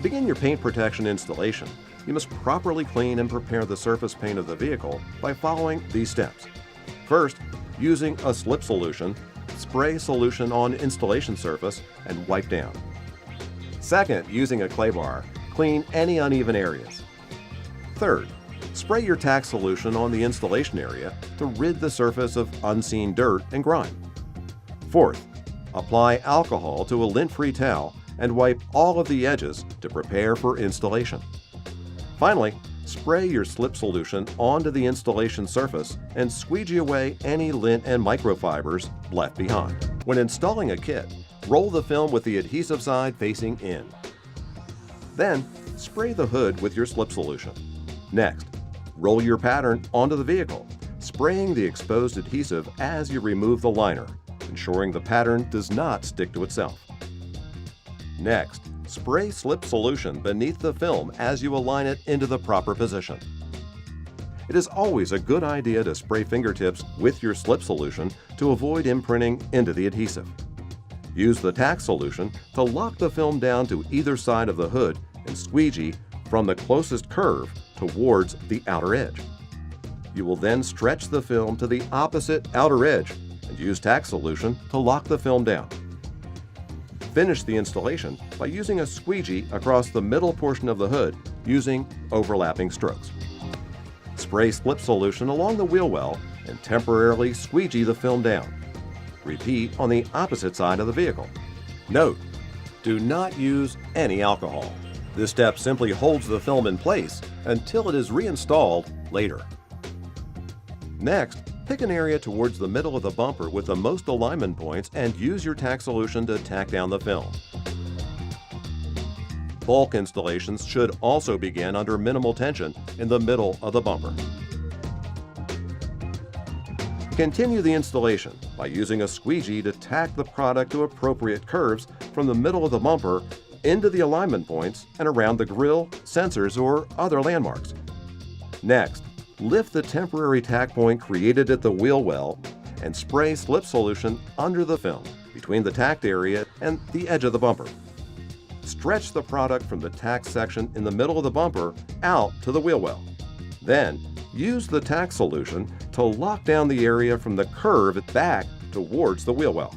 begin your paint protection installation, you must properly clean and prepare the surface paint of the vehicle by following these steps. First, using a slip solution, spray solution on installation surface and wipe down. Second, using a clay bar, clean any uneven areas. Third, spray your tack solution on the installation area to rid the surface of unseen dirt and grime. Fourth, apply alcohol to a lint-free towel and wipe all of the edges to prepare for installation. Finally, spray your slip solution onto the installation surface and squeegee away any lint and microfibers left behind. When installing a kit, roll the film with the adhesive side facing in. Then, spray the hood with your slip solution. Next, roll your pattern onto the vehicle, spraying the exposed adhesive as you remove the liner, ensuring the pattern does not stick to itself. Next, spray slip solution beneath the film as you align it into the proper position. It is always a good idea to spray fingertips with your slip solution to avoid imprinting into the adhesive. Use the tack solution to lock the film down to either side of the hood and squeegee from the closest curve towards the outer edge. You will then stretch the film to the opposite outer edge and use tack solution to lock the film down. Finish the installation by using a squeegee across the middle portion of the hood using overlapping strokes. Spray slip solution along the wheel well and temporarily squeegee the film down. Repeat on the opposite side of the vehicle. Note: do not use any alcohol. This step simply holds the film in place until it is reinstalled later. Next, pick an area towards the middle of the bumper with the most alignment points and use your tack solution to tack down the film. Bulk installations should also begin under minimal tension in the middle of the bumper. Continue the installation by using a squeegee to tack the product to appropriate curves from the middle of the bumper into the alignment points and around the grille, sensors, or other landmarks. Next, lift the temporary tack point created at the wheel well and spray slip solution under the film between the tacked area and the edge of the bumper. Stretch the product from the tack section in the middle of the bumper out to the wheel well. Then, use the tack solution to lock down the area from the curve back towards the wheel well.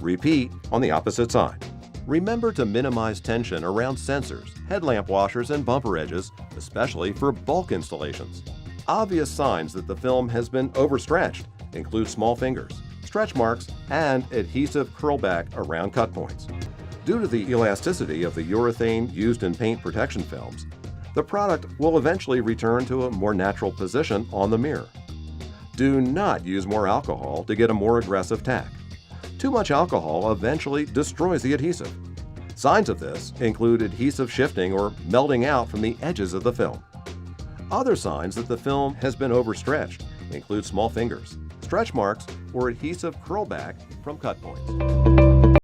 Repeat on the opposite side. Remember to minimize tension around sensors, headlamp washers, and bumper edges, especially for bulk installations. Obvious signs that the film has been overstretched include small fingers, stretch marks, and adhesive curlback around cut points. Due to the elasticity of the urethane used in paint protection films, the product will eventually return to a more natural position on the mirror. Do not use more alcohol to get a more aggressive tack. Too much alcohol eventually destroys the adhesive. Signs of this include adhesive shifting or melting out from the edges of the film. Other signs that the film has been overstretched include small fingers, stretch marks, or adhesive curlback from cut points.